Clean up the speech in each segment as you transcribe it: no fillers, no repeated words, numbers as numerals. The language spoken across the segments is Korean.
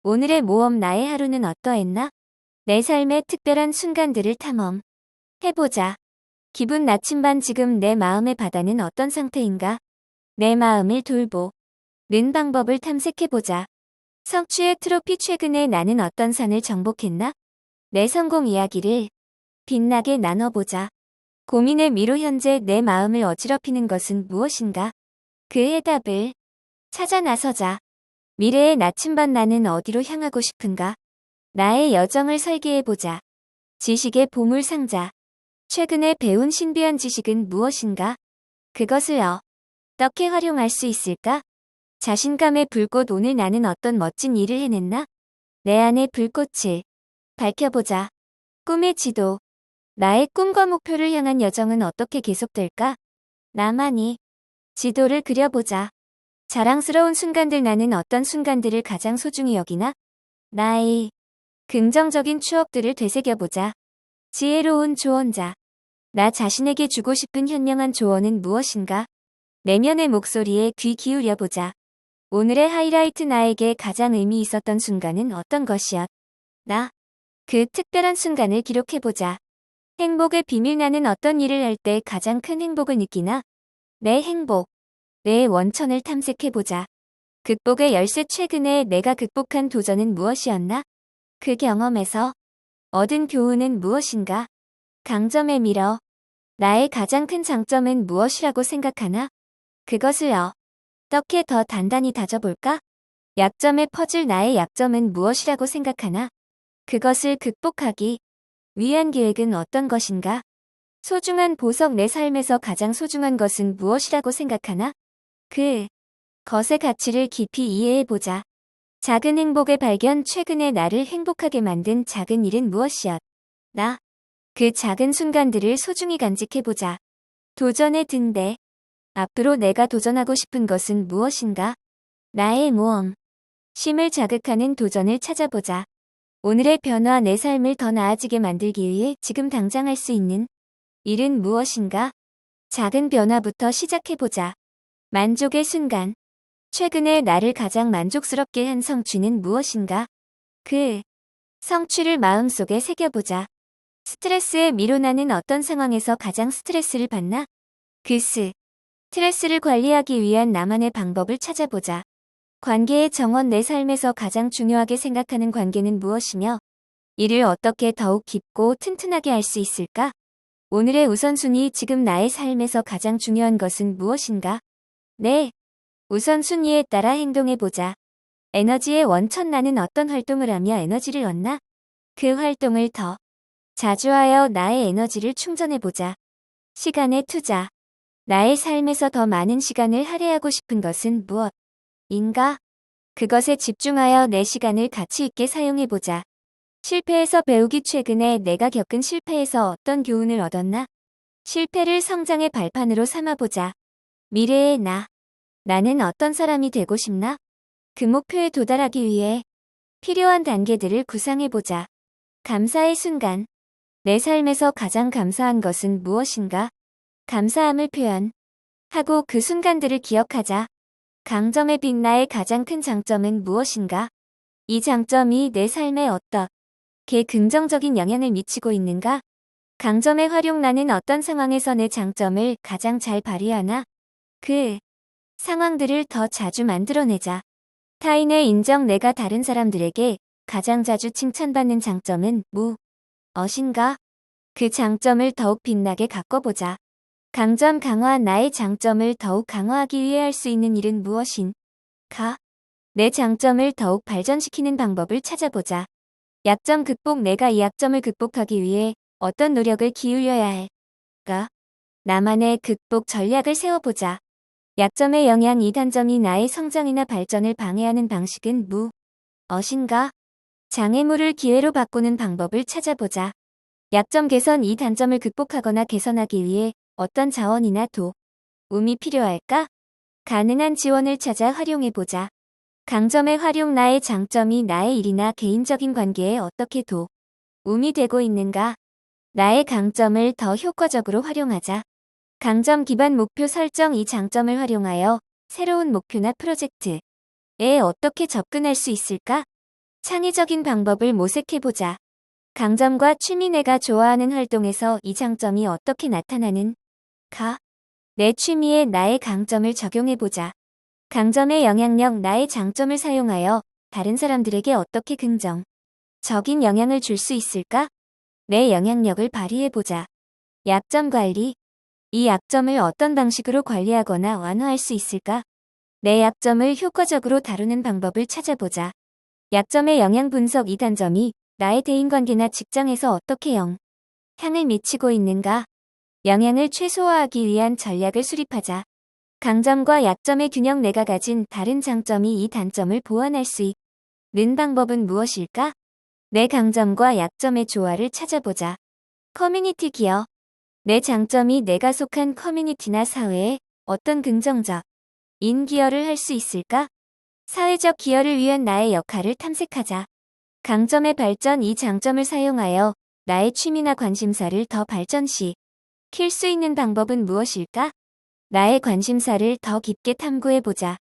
오늘의 모험 나의 하루는 어떠했나? 내 삶의 특별한 순간들을 탐험 해보자. 기분 나침반 지금 내 마음의 바다는 어떤 상태인가? 내 마음을 돌보는 방법을 탐색해보자. 성취의 트로피 최근에 나는 어떤 산을 정복했나? 내 성공 이야기를 빛나게 나눠보자. 고민의 미로 현재 내 마음을 어지럽히는 것은 무엇인가? 그 해답을 찾아 나서자. 미래의 나침반 나는 어디로 향하고 싶은가? 나의 여정을 설계해보자. 지식의 보물상자. 최근에 배운 신비한 지식은 무엇인가? 그것을 어떻게 활용할 수 있을까? 자신감의 불꽃. 오늘 나는 어떤 멋진 일을 해냈나? 내 안의 불꽃을 밝혀보자. 꿈의 지도. 나의 꿈과 목표를 향한 여정은 어떻게 계속될까? 나만이 지도를 그려보자. 자랑스러운 순간들. 나는 어떤 순간들을 가장 소중히 여기나? 나의 긍정적인 추억들을 되새겨보자. 지혜로운 조언자. 나 자신에게 주고 싶은 현명한 조언은 무엇인가? 내면의 목소리에 귀 기울여보자. 오늘의 하이라이트. 나에게 가장 의미 있었던 순간은 어떤 것이었나? 그 특별한 순간을 기록해보자. 행복의 비밀. 나는 어떤 일을 할 때 가장 큰 행복을 느끼나? 내 행복, 내 원천을 탐색해보자. 극복의 열쇠. 최근에 내가 극복한 도전은 무엇이었나? 그 경험에서 얻은 교훈은 무엇인가? 강점의 미러. 나의 가장 큰 장점은 무엇이라고 생각하나? 그것을 어떻게 더 단단히 다져볼까? 약점의 퍼즐. 나의 약점은 무엇이라고 생각하나? 그것을 극복하기 위한 계획은 어떤 것인가? 소중한 보석. 내 삶에서 가장 소중한 것은 무엇이라고 생각하나? 그 것의 가치를 깊이 이해해보자. 작은 행복의 발견. 최근에 나를 행복하게 만든 작은 일은 무엇이었나? 그 작은 순간들을 소중히 간직해보자. 도전의 든대. 앞으로 내가 도전하고 싶은 것은 무엇인가? 나의 모험. 심을 자극하는 도전을 찾아보자. 오늘의 변화. 내 삶을 더 나아지게 만들기 위해 지금 당장 할 수 있는 일은 무엇인가? 작은 변화부터 시작해보자. 만족의 순간. 최근에 나를 가장 만족스럽게 한 성취는 무엇인가? 그 성취를 마음속에 새겨보자. 스트레스에 미로나는 어떤 상황에서 가장 스트레스를 받나? 그 스트레스를 관리하기 위한 나만의 방법을 찾아보자. 관계의 정원. 내 삶에서 가장 중요하게 생각하는 관계는 무엇이며 이를 어떻게 더욱 깊고 튼튼하게 할 수 있을까? 오늘의 우선순위. 지금 나의 삶에서 가장 중요한 것은 무엇인가? 네. 우선순위에 따라 행동해보자. 에너지의 원천. 나는 어떤 활동을 하며 에너지를 얻나? 그 활동을 더 자주 하여 나의 에너지를 충전해보자. 시간의 투자. 나의 삶에서 더 많은 시간을 할애하고 싶은 것은 무엇인가? 그것에 집중하여 내 시간을 가치 있게 사용해보자. 실패에서 배우기. 최근에 내가 겪은 실패에서 어떤 교훈을 얻었나? 실패를 성장의 발판으로 삼아보자. 미래의 나는 어떤 사람이 되고 싶나? 그 목표에 도달하기 위해 필요한 단계들을 구상해보자. 감사의 순간. 내 삶에서 가장 감사한 것은 무엇인가? 감사함을 표현하고 그 순간들을 기억하자. 강점의 빛. 나의 가장 큰 장점은 무엇인가? 이 장점이 내 삶에 어떻게 긍정적인 영향을 미치고 있는가? 강점의 활용. 나는 어떤 상황에서 내 장점을 가장 잘 발휘하나? 그 상황들을 더 자주 만들어내자. 타인의 인정. 내가 다른 사람들에게 가장 자주 칭찬받는 장점은 무엇인가? 그 장점을 더욱 빛나게 가꿔보자. 강점 강화. 나의 장점을 더욱 강화하기 위해 할 수 있는 일은 무엇인가? 내 장점을 더욱 발전시키는 방법을 찾아보자. 약점 극복. 내가 이 약점을 극복하기 위해 어떤 노력을 기울여야 할까? 나만의 극복 전략을 세워보자. 약점의 영향. 이 단점이 나의 성장이나 발전을 방해하는 방식은 무엇인가? 장애물을 기회로 바꾸는 방법을 찾아보자. 약점 개선. 이 단점을 극복하거나 개선하기 위해 어떤 자원이나 도움이 필요할까? 가능한 지원을 찾아 활용해보자. 강점의 활용. 나의 장점이 나의 일이나 개인적인 관계에 어떻게 도움이 되고 있는가? 나의 강점을 더 효과적으로 활용하자. 강점 기반 목표 설정. 이 장점을 활용하여 새로운 목표나 프로젝트에 어떻게 접근할 수 있을까? 창의적인 방법을 모색해보자. 강점과 취미 내가 좋아하는 활동에서 이 장점이 어떻게 나타나는가? 내 취미에 나의 강점을 적용해보자. 강점의 영향력 나의 장점을 사용하여 다른 사람들에게 어떻게 긍정적인 영향을 줄 수 있을까? 내 영향력을 발휘해보자. 약점 관리. 이 약점을 어떤 방식으로 관리하거나 완화할 수 있을까? 내 약점을 효과적으로 다루는 방법을 찾아보자. 약점의 영향 분석. 이 단점이 나의 대인관계나 직장에서 어떻게 영향을 미치고 있는가? 영향을 최소화하기 위한 전략을 수립하자. 강점과 약점의 균형. 내가 가진 다른 장점이 이 단점을 보완할 수 있는 방법은 무엇일까? 내 강점과 약점의 조화를 찾아보자. 커뮤니티 기여. 내 장점이 내가 속한 커뮤니티나 사회에 어떤 긍정적인 기여를 할 수 있을까? 사회적 기여를 위한 나의 역할을 탐색하자. 강점의 발전. 이 장점을 사용하여 나의 취미나 관심사를 더 발전시킬 수 있는 방법은 무엇일까? 나의 관심사를 더 깊게 탐구해보자.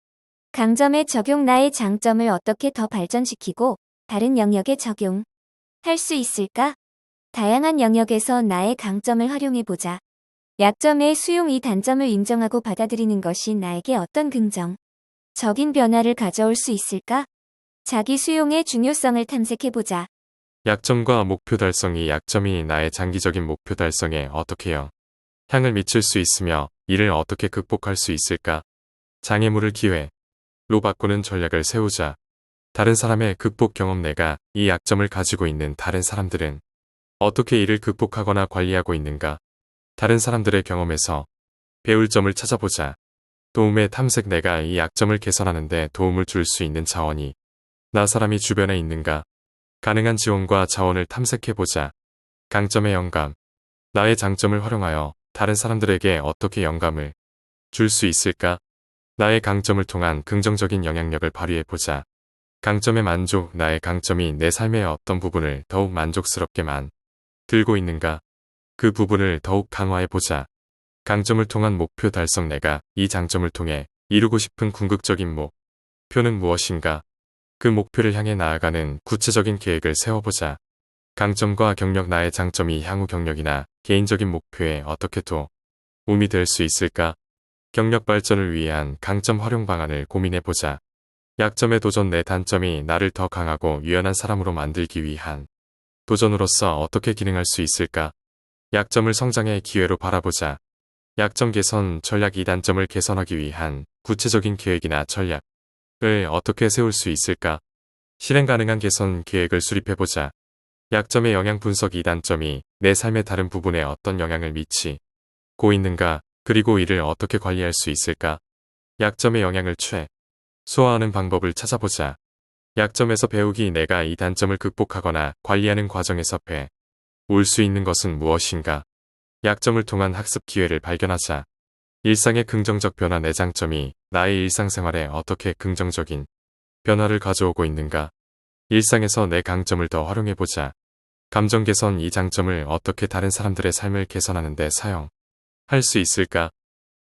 강점의 적용. 나의 장점을 어떻게 더 발전시키고 다른 영역에 적용할 수 있을까? 다양한 영역에서 나의 강점을 활용해보자. 약점의 수용. 이 단점을 인정하고 받아들이는 것이 나에게 어떤 긍정적인 변화를 가져올 수 있을까? 자기 수용의 중요성을 탐색해보자. 약점과 목표 달성이 약점이 나의 장기적인 목표 달성에 어떻게 영향을 미칠 수 있으며 이를 어떻게 극복할 수 있을까? 장애물을 기회로 바꾸는 전략을 세우자. 다른 사람의 극복 경험. 내가 이 약점을 가지고 있는 다른 사람들은 어떻게 이를 극복하거나 관리하고 있는가? 다른 사람들의 경험에서 배울 점을 찾아보자. 도움의 탐색. 내가 이 약점을 개선하는 데 도움을 줄 수 있는 자원이 나 사람이 주변에 있는가? 가능한 지원과 자원을 탐색해보자. 강점의 영감. 나의 장점을 활용하여 다른 사람들에게 어떻게 영감을 줄 수 있을까? 나의 강점을 통한 긍정적인 영향력을 발휘해보자. 강점의 만족. 나의 강점이 내 삶의 어떤 부분을 더욱 만족스럽게 만들고 있는가? 그 부분을 더욱 강화해보자. 강점을 통한 목표 달성. 내가 이 장점을 통해 이루고 싶은 궁극적인 목표는 무엇인가? 그 목표를 향해 나아가는 구체적인 계획을 세워보자. 강점과 경력. 나의 장점이 향후 경력이나 개인적인 목표에 어떻게 도움이 될 수 있을까? 경력 발전을 위한 강점 활용 방안을 고민해보자. 약점의 도전. 내 단점이 나를 더 강하고 유연한 사람으로 만들기 위한 도전으로서 어떻게 기능할 수 있을까? 약점을 성장의 기회로 바라보자. 약점 개선 전략. 이 단점을 개선하기 위한 구체적인 계획이나 전략을 어떻게 세울 수 있을까? 실행 가능한 개선 계획을 수립해보자. 약점의 영향 분석. 이 단점이 내 삶의 다른 부분에 어떤 영향을 미치고 있는가? 그리고 이를 어떻게 관리할 수 있을까? 약점의 영향을 최소화하는 방법을 찾아보자. 약점에서 배우기. 내가 이 단점을 극복하거나 관리하는 과정에서 배울 수 있는 것은 무엇인가? 약점을 통한 학습 기회를 발견하자. 일상의 긍정적 변화. 내 장점이 나의 일상생활에 어떻게 긍정적인 변화를 가져오고 있는가? 일상에서 내 강점을 더 활용해보자. 감정 개선. 이 장점을 어떻게 다른 사람들의 삶을 개선하는 데 사용할 수 있을까?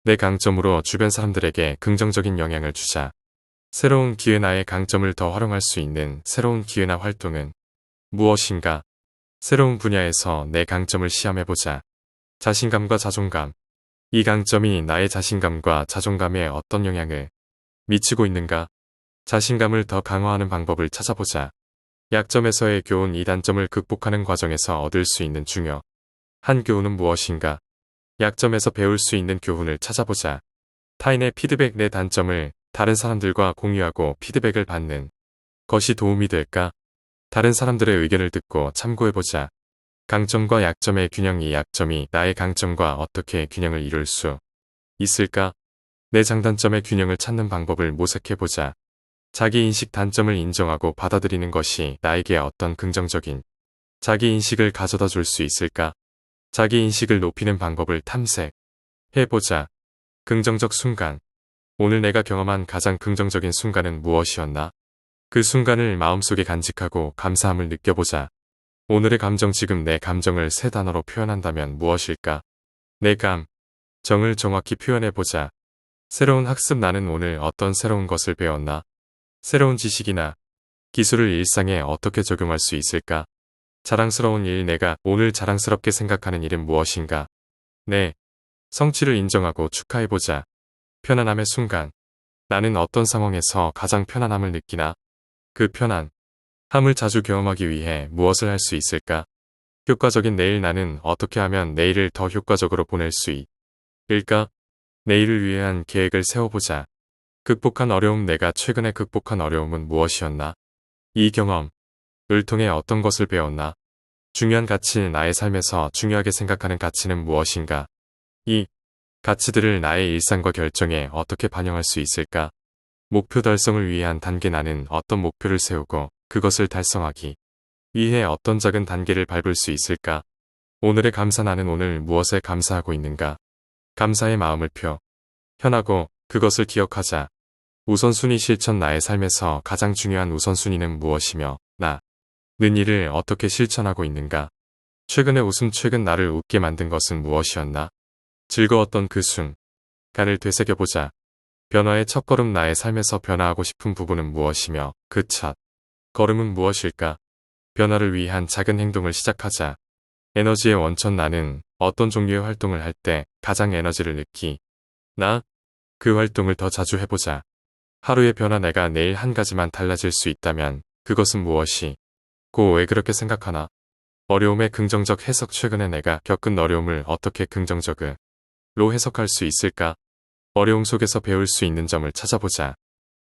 내 강점으로 주변 사람들에게 긍정적인 영향을 주자. 새로운 기회. 나의 강점을 더 활용할 수 있는 새로운 기회나 활동은 무엇인가? 새로운 분야에서 내 강점을 시험해보자. 자신감과 자존감. 이 강점이 나의 자신감과 자존감에 어떤 영향을 미치고 있는가? 자신감을 더 강화하는 방법을 찾아보자. 약점에서의 교훈. 이 단점을 극복하는 과정에서 얻을 수 있는 중요한 교훈은 무엇인가? 약점에서 배울 수 있는 교훈을 찾아보자. 타인의 피드백. 내 단점을 다른 사람들과 공유하고 피드백을 받는 것이 도움이 될까? 다른 사람들의 의견을 듣고 참고해보자. 강점과 약점의 균형. 이 약점이 나의 강점과 어떻게 균형을 이룰 수 있을까? 내 장단점의 균형을 찾는 방법을 모색해보자. 자기인식. 단점을 인정하고 받아들이는 것이 나에게 어떤 긍정적인 자기인식을 가져다 줄 수 있을까? 자기인식을 높이는 방법을 탐색해보자. 긍정적 순간. 오늘 내가 경험한 가장 긍정적인 순간은 무엇이었나? 그 순간을 마음속에 간직하고 감사함을 느껴보자. 오늘의 감정. 지금 내 감정을 세 단어로 표현한다면 무엇일까? 내 감정을 정확히 표현해보자. 새로운 학습. 나는 오늘 어떤 새로운 것을 배웠나? 새로운 지식이나 기술을 일상에 어떻게 적용할 수 있을까? 자랑스러운 일, 내가 오늘 자랑스럽게 생각하는 일은 무엇인가? 네. 성취를 인정하고 축하해보자. 편안함의 순간. 나는 어떤 상황에서 가장 편안함을 느끼나? 그 편안함을 자주 경험하기 위해 무엇을 할 수 있을까? 효과적인 내일, 나는 어떻게 하면 내일을 더 효과적으로 보낼 수 있을까? 내일을 위한 계획을 세워보자. 극복한 어려움, 내가 최근에 극복한 어려움은 무엇이었나? 이 경험을 통해 어떤 것을 배웠나? 중요한 가치, 나의 삶에서 중요하게 생각하는 가치는 무엇인가? 이 가치들을 나의 일상과 결정에 어떻게 반영할 수 있을까? 목표 달성을 위한 단계, 나는 어떤 목표를 세우고 그것을 달성하기 위해 어떤 작은 단계를 밟을 수 있을까? 오늘의 감사, 나는 오늘 무엇에 감사하고 있는가? 감사의 마음을 표현하고 그것을 기억하자. 우선순위 실천, 나의 삶에서 가장 중요한 우선순위는 무엇이며 나는 이를 어떻게 실천하고 있는가? 최근의 웃음, 최근 나를 웃게 만든 것은 무엇이었나? 즐거웠던 그 순간을 되새겨보자. 변화의 첫걸음, 나의 삶에서 변화하고 싶은 부분은 무엇이며 그 첫 걸음은 무엇일까? 변화를 위한 작은 행동을 시작하자. 에너지의 원천, 나는 어떤 종류의 활동을 할 때 가장 에너지를 느끼나? 그 활동을 더 자주 해보자. 하루의 변화, 내가 내일 한 가지만 달라질 수 있다면 그것은 무엇이고 왜 그렇게 생각하나? 어려움의 긍정적 해석, 최근에 내가 겪은 어려움을 어떻게 긍정적으로 해석할 수 있을까? 어려움 속에서 배울 수 있는 점을 찾아보자.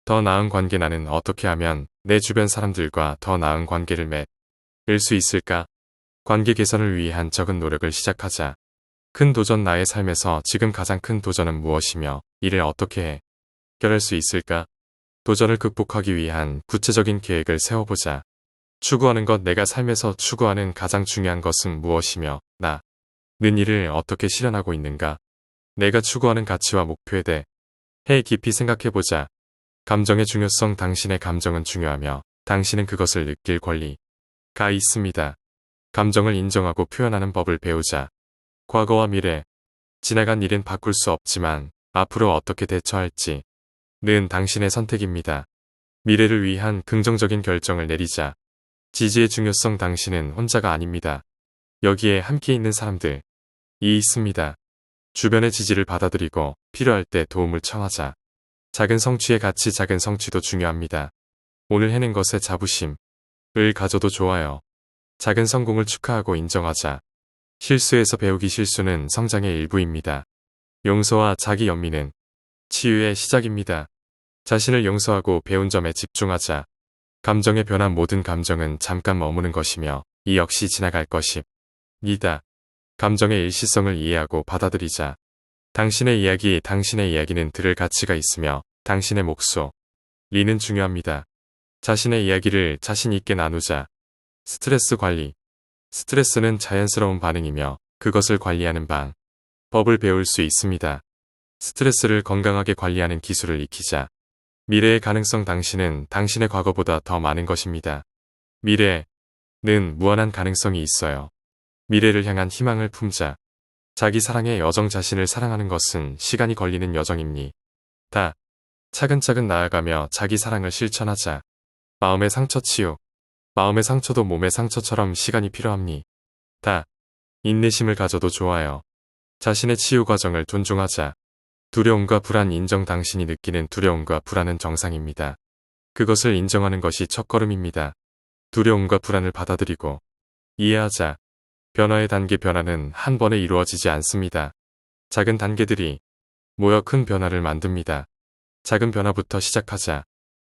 더 나은 관계, 나는 어떻게 하면 내 주변 사람들과 더 나은 관계를 맺을 수 있을까? 관계 개선을 위한 적은 노력을 시작하자. 큰 도전, 나의 삶에서 지금 가장 큰 도전은 무엇이며 이를 어떻게 해결할 수 있을까? 도전을 극복하기 위한 구체적인 계획을 세워보자. 추구하는 것, 내가 삶에서 추구하는 가장 중요한 것은 무엇이며 나는 이를 어떻게 실현하고 있는가? 내가 추구하는 가치와 목표에 대해 깊이 생각해보자. 감정의 중요성, 당신의 감정은 중요하며 당신은 그것을 느낄 권리가 있습니다. 감정을 인정하고 표현하는 법을 배우자. 과거와 미래, 지나간 일은 바꿀 수 없지만 앞으로 어떻게 대처할지는 당신의 선택입니다. 미래를 위한 긍정적인 결정을 내리자. 지지의 중요성, 당신은 혼자가 아닙니다. 여기에 함께 있는 사람들이 있습니다. 주변의 지지를 받아들이고 필요할 때 도움을 청하자. 작은 성취의 가치, 작은 성취도 중요합니다. 오늘 해낸 것에 자부심을 가져도 좋아요. 작은 성공을 축하하고 인정하자. 실수에서 배우기, 실수는 성장의 일부입니다. 용서와 자기 연민은 치유의 시작입니다. 자신을 용서하고 배운 점에 집중하자. 감정의 변화, 모든 감정은 잠깐 머무는 것이며 이 역시 지나갈 것입니다. 감정의 일시성을 이해하고 받아들이자. 당신의 이야기는 들을 가치가 있으며 당신의 목소리는 중요합니다. 자신의 이야기를 자신 있게 나누자. 스트레스 관리. 스트레스는 자연스러운 반응이며 그것을 관리하는 방법을 배울 수 있습니다. 스트레스를 건강하게 관리하는 기술을 익히자. 미래의 가능성, 당신은 당신의 과거보다 더 많은 것입니다. 미래는 무한한 가능성이 있어요. 미래를 향한 희망을 품자. 자기 사랑의 여정, 자신을 사랑하는 것은 시간이 걸리는 여정입니다. 차근차근 나아가며 자기 사랑을 실천하자. 마음의 상처 치유. 마음의 상처도 몸의 상처처럼 시간이 필요합니다. 인내심을 가져도 좋아요. 자신의 치유 과정을 존중하자. 두려움과 불안 인정, 당신이 느끼는 두려움과 불안은 정상입니다. 그것을 인정하는 것이 첫걸음입니다. 두려움과 불안을 받아들이고 이해하자. 변화의 단계, 변화는 한 번에 이루어지지 않습니다. 작은 단계들이 모여 큰 변화를 만듭니다. 작은 변화부터 시작하자.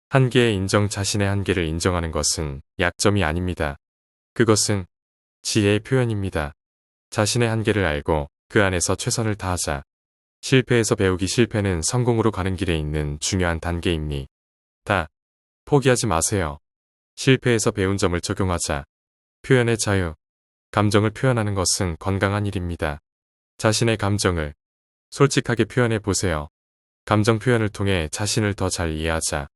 한계의 인정, 자신의 한계를 인정하는 것은 약점이 아닙니다. 그것은 지혜의 표현입니다. 자신의 한계를 알고 그 안에서 최선을 다하자. 실패에서 배우기, 실패는 성공으로 가는 길에 있는 중요한 단계입니다. 포기하지 마세요. 실패에서 배운 점을 적용하자. 표현의 자유. 감정을 표현하는 것은 건강한 일입니다. 자신의 감정을 솔직하게 표현해 보세요. 감정 표현을 통해 자신을 더 잘 이해하자.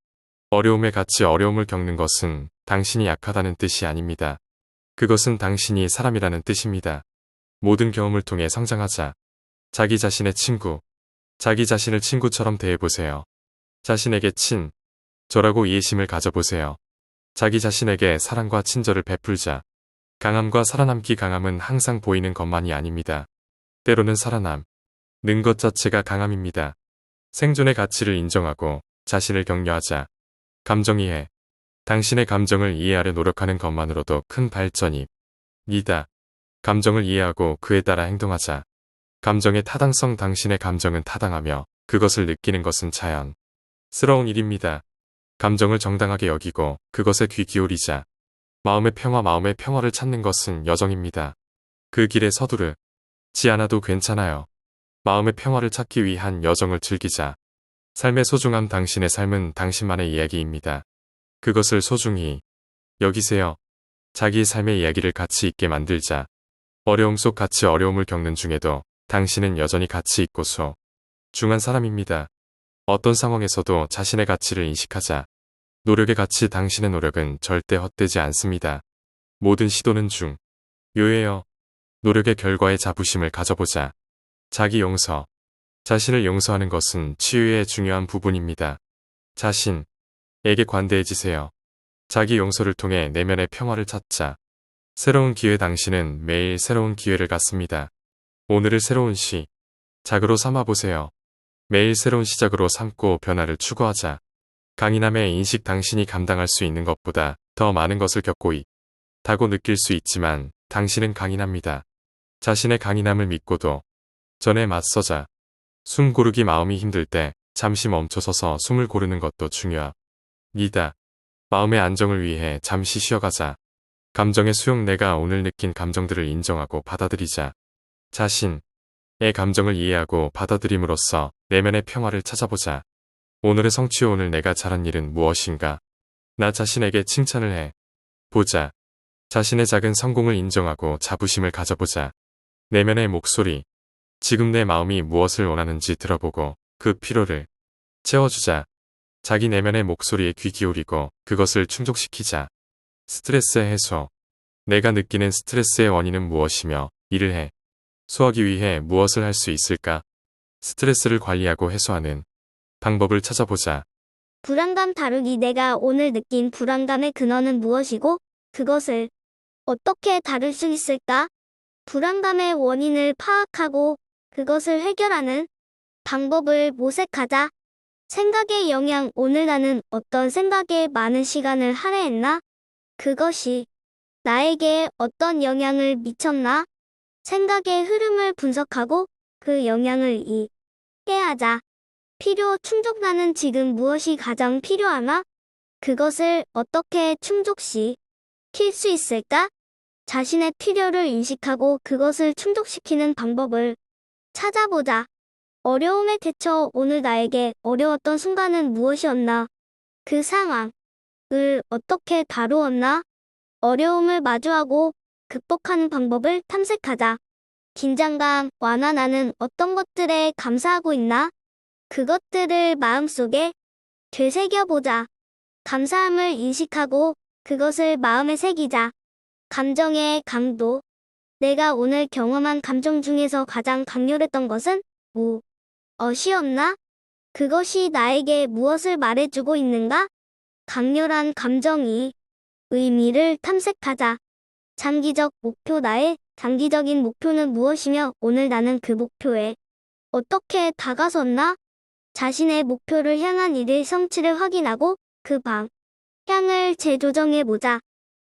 어려움의 가치, 어려움을 겪는 것은 당신이 약하다는 뜻이 아닙니다. 그것은 당신이 사람이라는 뜻입니다. 모든 경험을 통해 성장하자. 자기 자신의 친구. 자기 자신을 친구처럼 대해보세요. 자신에게 저라고 이해심을 가져보세요. 자기 자신에게 사랑과 친절을 베풀자. 강함과 살아남기. 강함은 항상 보이는 것만이 아닙니다. 때로는 살아남, 는 것 자체가 강함입니다. 생존의 가치를 인정하고 자신을 격려하자. 감정 이해. 당신의 감정을 이해하려 노력하는 것만으로도 큰 발전이 니다. 감정을 이해하고 그에 따라 행동하자. 감정의 타당성. 당신의 감정은 타당하며 그것을 느끼는 것은 자연스러운 일입니다. 감정을 정당하게 여기고 그것에 귀 기울이자. 마음의 평화. 마음의 평화를 찾는 것은 여정입니다. 그 길에 서두르지 않아도 괜찮아요. 마음의 평화를 찾기 위한 여정을 즐기자. 삶의 소중함. 당신의 삶은 당신만의 이야기입니다. 그것을 소중히 여기세요. 자기의 삶의 이야기를 가치 있게 만들자. 어려움 속 같이 어려움을 겪는 중에도 당신은 여전히 가치 있고 소중한 사람입니다. 어떤 상황에서도 자신의 가치를 인식하자. 노력의 가치. 당신의 노력은 절대 헛되지 않습니다. 모든 시도는 중요해요. 노력의 결과에 자부심을 가져보자. 자기 용서. 자신을 용서하는 것은 치유의 중요한 부분입니다. 자신에게 관대해지세요. 자기 용서를 통해 내면의 평화를 찾자. 새로운 기회. 당신은 매일 새로운 기회를 갖습니다. 오늘을 새로운 시작으로 삼아보세요. 매일 새로운 시작으로 삼고 변화를 추구하자. 강인함의 인식. 당신이 감당할 수 있는 것보다 더 많은 것을 겪고 있다고 느낄 수 있지만 당신은 강인합니다. 자신의 강인함을 믿고도 전에 맞서자. 숨 고르기. 마음이 힘들 때 잠시 멈춰서서 숨을 고르는 것도 중요합니다. 마음의 안정을 위해 잠시 쉬어가자. 감정의 수용. 내가 오늘 느낀 감정들을 인정하고 받아들이자. 자신의 감정을 이해하고 받아들임으로써 내면의 평화를 찾아보자. 오늘의 성취. 오늘 내가 잘한 일은 무엇인가? 나 자신에게 칭찬을 해 보자. 자신의 작은 성공을 인정하고 자부심을 가져보자. 내면의 목소리. 지금 내 마음이 무엇을 원하는지 들어보고 그 필요를 채워주자. 자기 내면의 목소리에 귀 기울이고 그것을 충족시키자. 스트레스 해소. 내가 느끼는 스트레스의 원인은 무엇이며 이를 해소하기 위해 무엇을 할 수 있을까? 스트레스를 관리하고 해소하는 방법을 찾아보자. 불안감 다루기. 내가 오늘 느낀 불안감의 근원은 무엇이고 그것을 어떻게 다룰 수 있을까? 불안감의 원인을 파악하고 그것을 해결하는 방법을 모색하자. 생각의 영향. 오늘 나는 어떤 생각에 많은 시간을 할애했나? 그것이 나에게 어떤 영향을 미쳤나? 생각의 흐름을 분석하고 그 영향을 이해하자. 필요 충족. 나는 지금 무엇이 가장 필요하나? 그것을 어떻게 충족시킬 수 있을까? 자신의 필요를 인식하고 그것을 충족시키는 방법을 찾아보자. 어려움의 대처. 오늘 나에게 어려웠던 순간은 무엇이었나? 그 상황을 어떻게 다루었나? 어려움을 마주하고 극복하는 방법을 탐색하자. 긴장감 완화. 나는 어떤 것들에 감사하고 있나? 그것들을 마음속에 되새겨보자. 감사함을 인식하고 그것을 마음에 새기자. 감정의 강도. 내가 오늘 경험한 감정 중에서 가장 강렬했던 것은 무엇이었나? 그것이 나에게 무엇을 말해주고 있는가? 강렬한 감정이 의미를 탐색하자. 장기적 목표. 나의 장기적인 목표는 무엇이며 오늘 나는 그 목표에 어떻게 다가섰나? 자신의 목표를 향한 일의 성취를 확인하고 그 방향을 재조정해보자.